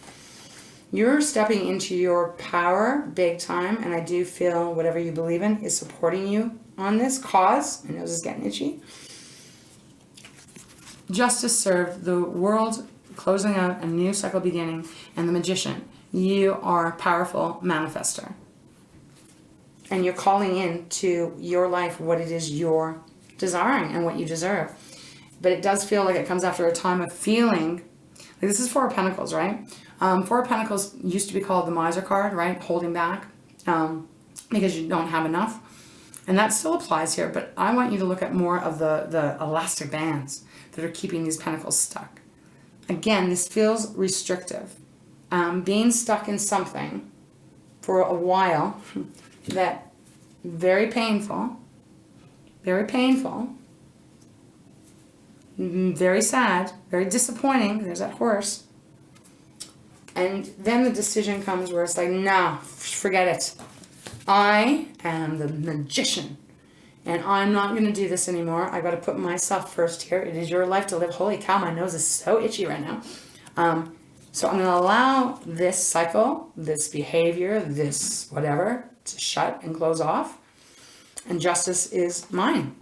You're stepping into your power big time, and I do feel whatever you believe in is supporting you on this cause. My nose is getting itchy. Justice served, the world closing out, a new cycle beginning, and the Magician. You are a powerful manifester. And you're calling in to your life what it is you're desiring and what you deserve. But it does feel like it comes after a time of feeling. Like this is Four of Pentacles, right? Four of Pentacles used to be called the Miser card, right? Holding back because you don't have enough. And that still applies here, but I want you to look at more of the elastic bands that are keeping these pentacles stuck. Again, this feels restrictive. Being stuck in something for a while that very painful, very sad, very disappointing. There's that horse. And then the decision comes where it's like, nah, forget it. I am the Magician. And I'm not going to do this anymore. I got to put myself first here. It is your life to live. Holy cow, my nose is so itchy right now. So I'm going to allow this cycle, this behavior, this whatever, to shut and close off. And justice is mine.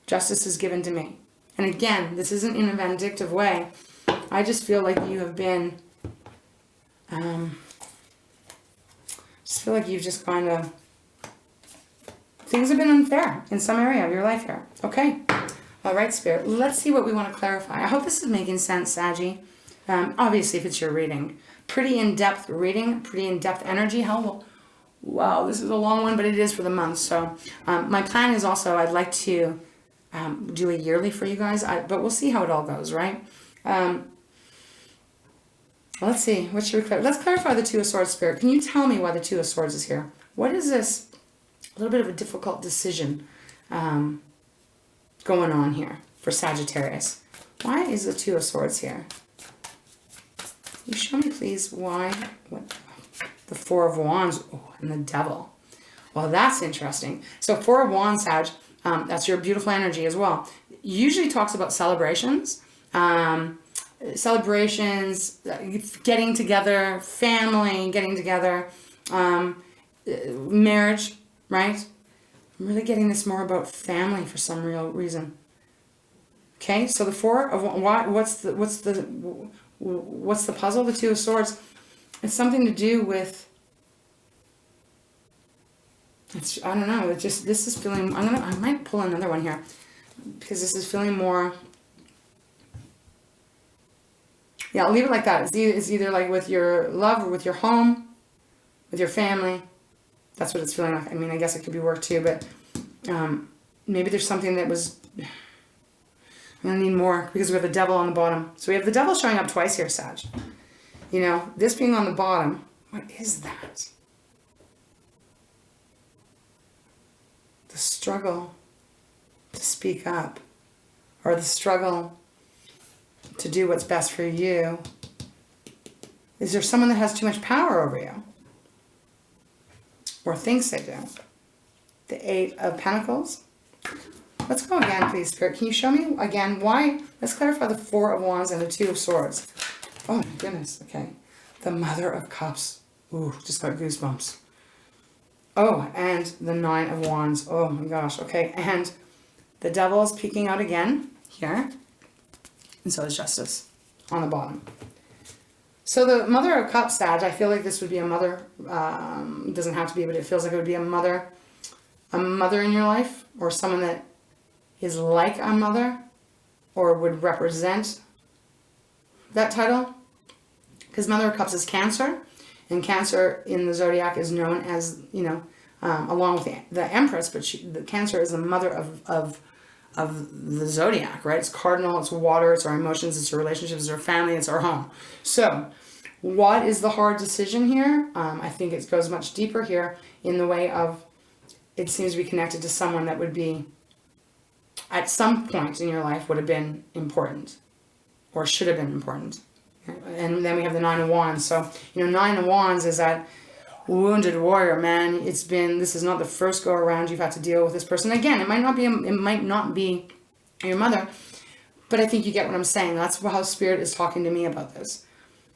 Justice is given to me. And again, this isn't in a vindictive way. I just feel like you have been... just feel like you've just kind of... Things have been unfair in some area of your life here. Okay. All right, Spirit. Let's see what we want to clarify. I hope this is making sense, Saggy. Obviously, if it's your reading. Pretty in-depth reading, pretty in-depth energy. Hell, wow, this is a long one, but it is for the month. So my plan is also I'd like to do a yearly for you guys, but we'll see how it all goes, right? Let's see. What should we clarify? Let's clarify the Two of Swords, Spirit. Can you tell me why the Two of Swords is here? What is this? A little bit of a difficult decision going on here for Sagittarius. Why is the Two of Swords here? Can you show me, please, why? What? The Four of Wands and the Devil. Well, that's interesting. So Four of Wands, Sag, that's your beautiful energy as well. Usually talks about celebrations. Celebrations, getting together, family, getting together, marriage, right? I'm really getting this more about family for some real reason. Okay, so the Four of what's the puzzle? The Two of Swords. It's something to do with. I don't know. It just this is feeling. I might pull another one here because this is feeling more. Yeah, I'll leave it like that. It's either like with your love or with your home, with your family. That's what it's feeling like. I mean, I guess it could be work too, but maybe there's something that was... I'm going to need more because we have the Devil on the bottom. So we have the Devil showing up twice here, Sag. You know, this being on the bottom, what is that? The struggle to speak up, or the struggle to do what's best for you. Is there someone that has too much power over you? Or thinks they do? The Eight of Pentacles. Let's go again, please, Spirit. Can you show me again why? Let's clarify the Four of Wands and the Two of Swords. Oh, my goodness. Okay. The Mother of Cups. Ooh, just got goosebumps. Oh, and the Nine of Wands. Oh, my gosh. Okay, and the Devil is peeking out again here. And so is Justice on the bottom. So the Mother of Cups, Sag, I feel like this would be a mother. It doesn't have to be, but it feels like it would be a mother in your life, or someone that is like a mother, or would represent that title. Because Mother of Cups is Cancer, and Cancer in the zodiac is known as, you know, along with the Empress, but the Cancer is the mother of the zodiac, right? It's cardinal, it's water, it's our emotions, it's our relationships, it's our family, it's our home. So what is the hard decision here? I think it goes much deeper here in the way of, it seems to be connected to someone that would be, at some point in your life, would have been important, or should have been important. And then we have the Nine of Wands. So, you know, Nine of Wands is that wounded warrior, man. This is not the first go around you've had to deal with this person. Again, it might not be your mother, but I think you get what I'm saying. That's how Spirit is talking to me about this.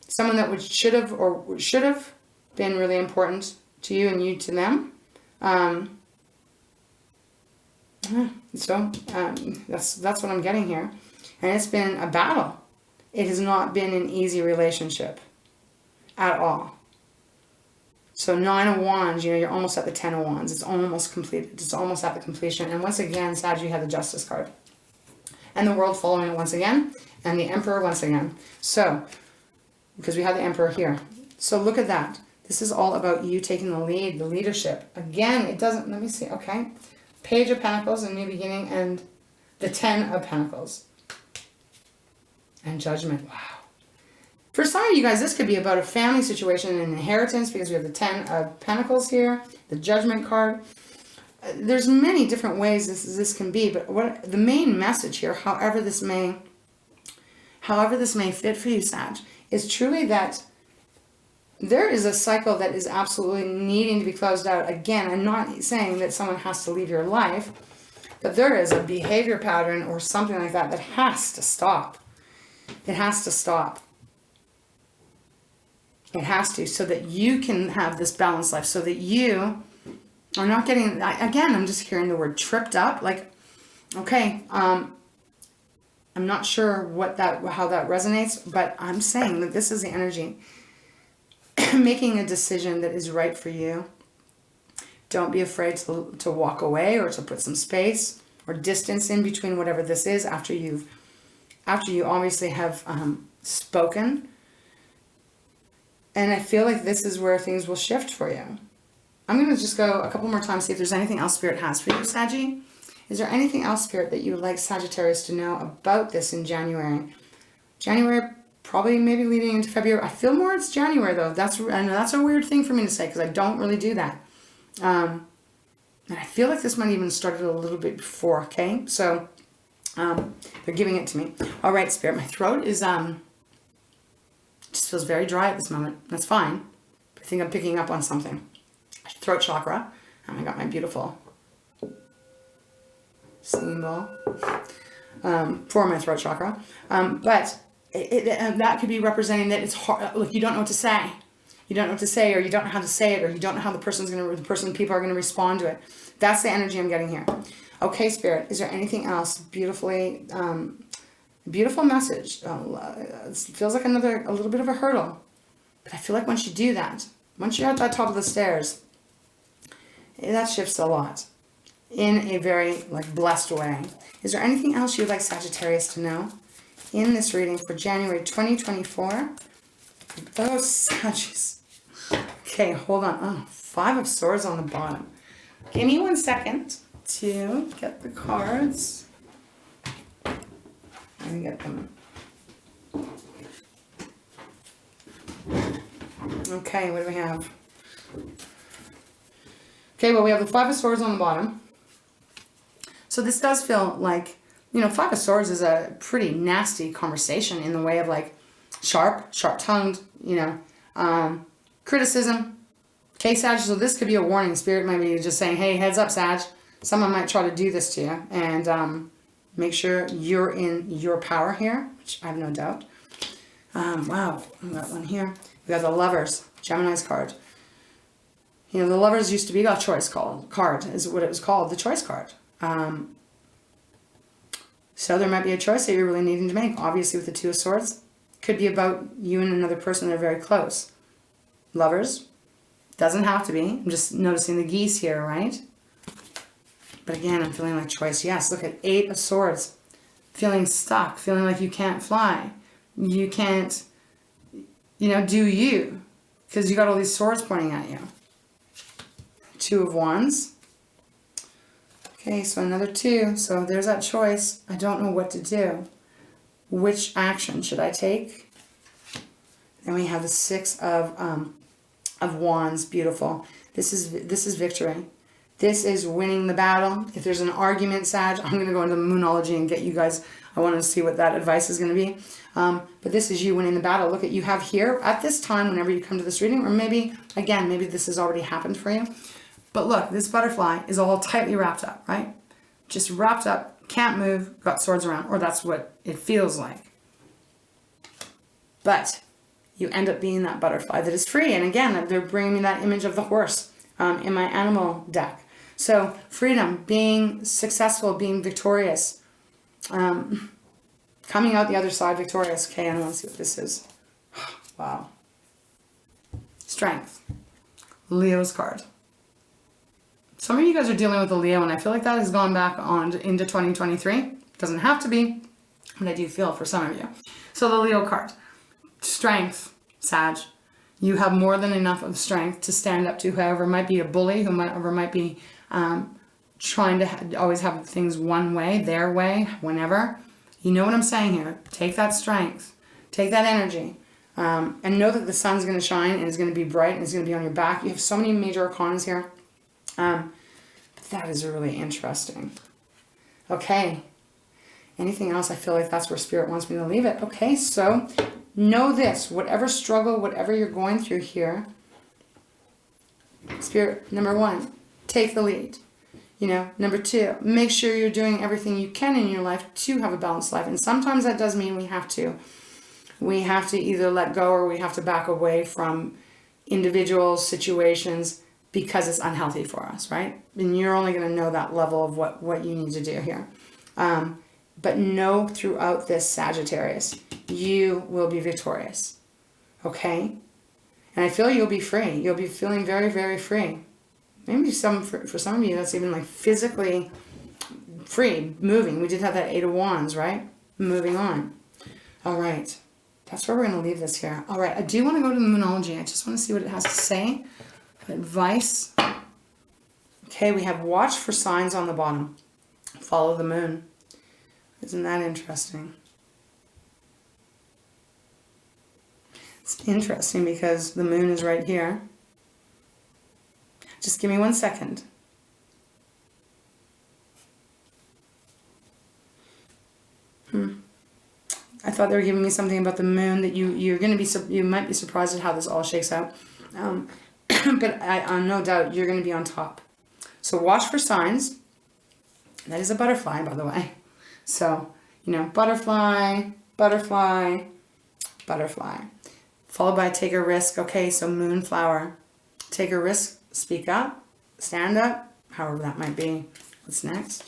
Someone that should have been really important to you and you to them. That's what I'm getting here. And it's been a battle. It has not been an easy relationship at all. So 9 of Wands, you're almost at the 10 of Wands. It's almost completed. It's almost at the completion. And once again, Sag, you have the Justice card. And the World following it once again. And the Emperor once again. So, because we have the Emperor here. So look at that. This is all about you taking the lead, the leadership. Again, it doesn't, let me see, okay. Page of Pentacles, a new beginning, and the 10 of Pentacles. And Judgment, wow. For some of you guys, this could be about a family situation and inheritance because we have the 10 of Pentacles here, the Judgment card. There's many different ways this can be, but what the main message here, however this may fit for you, Sag, is truly that there is a cycle that is absolutely needing to be closed out. Again, I'm not saying that someone has to leave your life, but there is a behavior pattern or something like that that has to stop. It has to stop. It has to, so that you can have this balanced life, so that you are not getting, again, I'm just hearing the word tripped up. Like, okay, I'm not sure how that resonates, but I'm saying that this is the energy. Making a decision that is right for you. Don't be afraid to walk away or to put some space or distance in between whatever this is after you obviously have spoken. And I feel like this is where things will shift for you. I'm going to just go a couple more times, see if there's anything else Spirit has for you, Saggy. Is there anything else, Spirit, that you would like Sagittarius to know about this in January? January, probably maybe leading into February. I feel more it's January, though. I know that's a weird thing for me to say because I don't really do that. And I feel like this might even started a little bit before, okay? So they're giving it to me. All right, Spirit, my throat is just feels very dry at this moment. That's fine. I think I'm picking up on something. Throat chakra. And I got my beautiful singing bowl for my throat chakra. But that could be representing that it's hard. Look, you don't know what to say. You don't know what to say, or you don't know how to say it, or you don't know how people are going to respond to it. That's the energy I'm getting here. Okay, Spirit, is there anything else beautiful message? It feels like a little bit of a hurdle. But I feel like once you do that, once you're at that top of the stairs, that shifts a lot in a very blessed way. Is there anything else you'd like Sagittarius to know in this reading for January 2024? Those Saggies. Okay, hold on. Oh, 5 of Swords on the bottom. Give me 1 second to get the cards. Let me get them. Okay, what do we have? Okay, well, we have the 5 of Swords on the bottom. So this does feel like, 5 of Swords is a pretty nasty conversation in the way of sharp-tongued, criticism. Okay, Sag, so this could be a warning. Spirit might be just saying, hey, heads up, Sag. Someone might try to do this to you. And make sure you're in your power here, which I have no doubt. Wow, we got one here. We got the Lovers, Gemini's card. The Lovers used to be a choice card, is what it was called, the choice card. So there might be a choice that you're really needing to make. Obviously, with the 2 of Swords, could be about you and another person that are very close. Lovers, doesn't have to be. I'm just noticing the geese here, right? But again, I'm feeling like choice. Yes, look at 8 of Swords. Feeling stuck, feeling like you can't fly. You can't, do you. Because you got all these swords pointing at you. 2 of Wands. Okay, so another 2. So there's that choice. I don't know what to do. Which action should I take? Then we have the 6 of Wands. Beautiful. This is victory. This is winning the battle. If there's an argument, Sag, I'm going to go into Moonology and get you guys, I want to see what that advice is going to be. But this is you winning the battle. Look at you have here at this time, whenever you come to this reading, or maybe, again, maybe this has already happened for you. But look, this butterfly is all tightly wrapped up, right? Just wrapped up, can't move, got swords around, or that's what it feels like. But you end up being that butterfly that is free. And again, they're bringing me that image of the horse in my animal deck. So freedom, being successful, being victorious, coming out the other side victorious. Okay, I want to see what this is. Wow. Strength. Leo's card. Some of you guys are dealing with a Leo, and I feel like that has gone back on into 2023. Doesn't have to be, but I do feel for some of you. So the Leo card. Strength, Sag. You have more than enough of strength to stand up to whoever might be a bully, whoever might be trying to always have things one way, their way, whenever. You know what I'm saying here. Take that strength. Take that energy. And know that the sun's going to shine and it's going to be bright and it's going to be on your back. You have so many major arcanas here. That is really interesting. Okay. Anything else? I feel like that's where Spirit wants me to leave it. Okay, so know this. Whatever struggle, whatever you're going through here, Spirit, number one, take the lead. You know, number two, make sure you're doing everything you can in your life to have a balanced life. And sometimes that does mean we have to either let go or we have to back away from individual situations because it's unhealthy for us, right? And you're only going to know that level of what you need to do here. But know throughout this, Sagittarius, you will be victorious, okay? And I feel you'll be free. You'll be feeling very, very free. Maybe for some of you, that's even like physically free, moving. We did have that Eight of Wands, right? Moving on. All right. That's where we're going to leave this here. All right. I do want to go to the Moonology. I just want to see what it has to say. Advice. Okay, we have watch for signs on the bottom. Follow the moon. Isn't that interesting? It's interesting because the moon is right here. Just give me 1 second. I thought they were giving me something about the moon that you might be surprised at how this all shakes out. But I'm no doubt you're going to be on top. So watch for signs. That is a butterfly, by the way. So, you know, butterfly, butterfly, butterfly. Followed by take a risk. Okay, so moonflower. Take a risk, speak up, stand up, however that might be. What's next?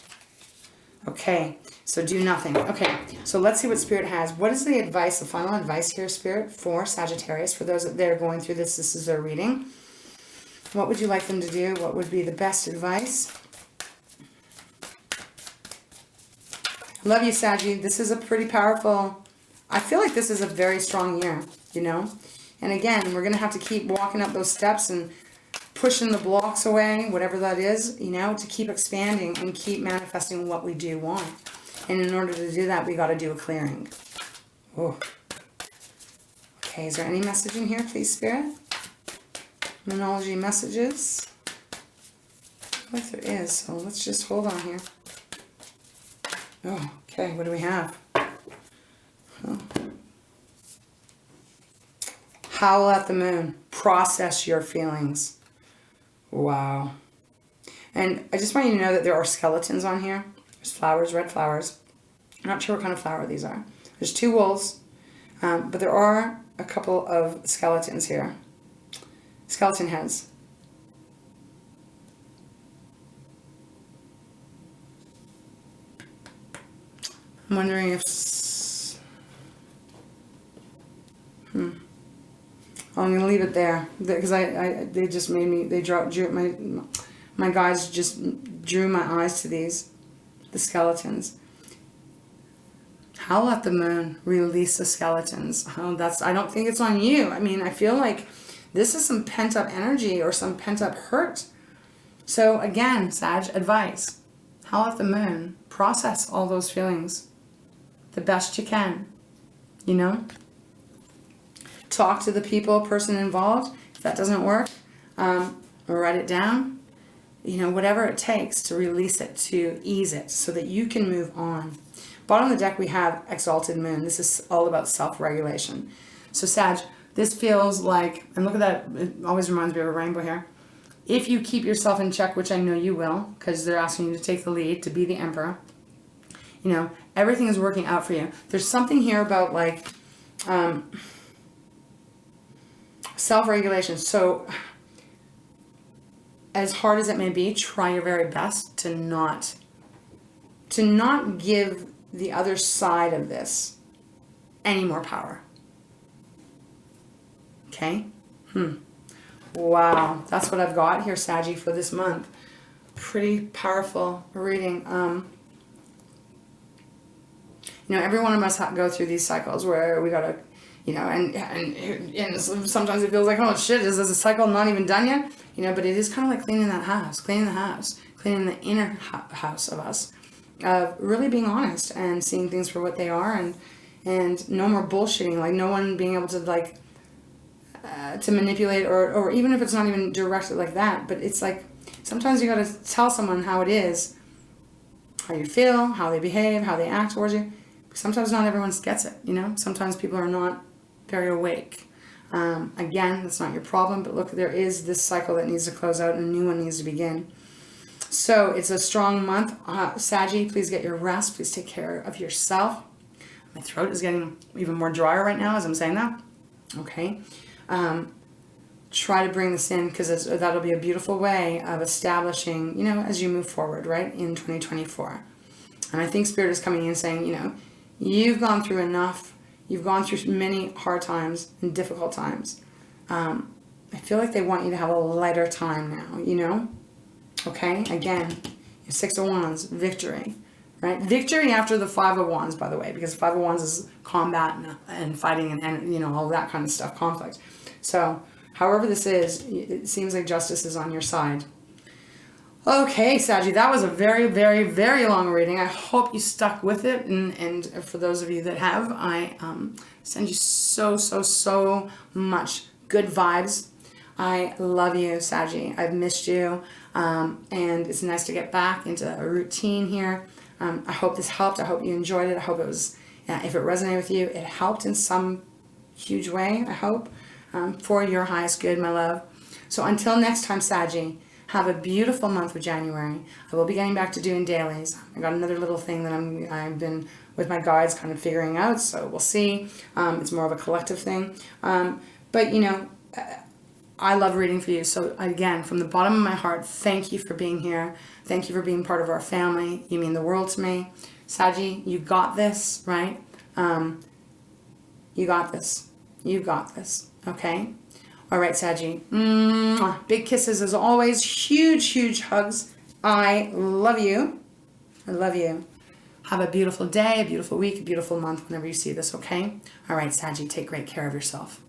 Okay, so do nothing. Okay, so let's see what Spirit has. What is the advice, the final advice here, Spirit, for Sagittarius? For those that they're going through this is their reading. What would you like them to do? What would be the best advice? Love you, Saggy. This is a pretty powerful, I feel like this is a very strong year, you know? And again, we're going to have to keep walking up those steps and pushing the blocks away, whatever that is, you know, to keep expanding and keep manifesting what we do want. And in order to do that, we got to do a clearing. Oh. Okay, is there any message in here, please, Spirit? Moonology messages. I think there is, so let's just hold on here. Oh, okay, what do we have? Oh. Howl at the moon. Process your feelings. Wow. And I just want you to know that there are skeletons on here. There's flowers, red flowers. I'm not sure what kind of flower these are. There's 2 wolves, but there are a couple of skeletons here. Skeleton heads. I'm wondering if... I'm going to leave it there because they just made me, my guys just drew my eyes to these, the skeletons. Howl at the moon, release the skeletons. Oh, I don't think it's on you. I mean, I feel like this is some pent up energy or some pent up hurt. So again, Sag, advice. Howl at the moon, process all those feelings the best you can, you know? Talk to the person involved. If that doesn't work, write it down whatever it takes to release it, to ease it, so that you can move on. Bottom of the deck, we have Exalted Moon. This is all about self-regulation. So Sag, this feels like, and look at that, it always reminds me of a rainbow here. If you keep yourself in check, which I know you will, because they're asking you to take the lead, to be the emperor, everything is working out for you. There's something here about like self-regulation. So as hard as it may be, try your very best to not give the other side of this any more power. Okay? Wow, that's what I've got here, Saggy, for this month. Pretty powerful reading. Every one of us go through these cycles where we gotta, and sometimes it feels like, oh shit, is this a cycle not even done yet? But it is kind of like cleaning that house, cleaning the inner house of us, really being honest and seeing things for what they are, and no more bullshitting, like no one being able to like to manipulate, or even if it's not even directed like that, but it's like sometimes you got to tell someone how it is, how you feel, how they behave, how they act towards you. Sometimes not everyone gets it, sometimes people are not very awake. Again, that's not your problem, but look, there is this cycle that needs to close out and a new one needs to begin. So it's a strong month. Saggy, please get your rest. Please take care of yourself. My throat is getting even more drier right now as I'm saying that. Okay. Try to bring this in, because that'll be a beautiful way of establishing, as you move forward, right, in 2024. And I think Spirit is coming in saying, you've gone through enough. You've gone through many hard times and difficult times. I feel like they want you to have a lighter time now, Okay, again, Six of Wands, victory, right? Victory after the Five of Wands, by the way, because Five of Wands is combat and fighting and all that kind of stuff, conflict. So, however this is, it seems like justice is on your side. Okay, Saggy, that was a very, very, very long reading. I hope you stuck with it, and for those of you that have, I send you so much good vibes. I love you, Saggy. I've missed you, and it's nice to get back into a routine here. I hope this helped. I hope you enjoyed it. I hope it was, if it resonated with you, it helped in some huge way, I hope, for your highest good, my love. So until next time, Saggy, have a beautiful month of January. I will be getting back to doing dailies. I got another little thing that I've been with my guides kind of figuring out, so we'll see. It's more of a collective thing. But I love reading for you. So again, from the bottom of my heart, thank you for being here. Thank you for being part of our family. You mean the world to me. Saggy, you got this, right? You got this. You got this. Okay? All right, Saggy. Big kisses as always. Huge hugs. I love you. I love you. Have a beautiful day, a beautiful week, a beautiful month whenever you see this, okay? All right, Saggy, take great care of yourself.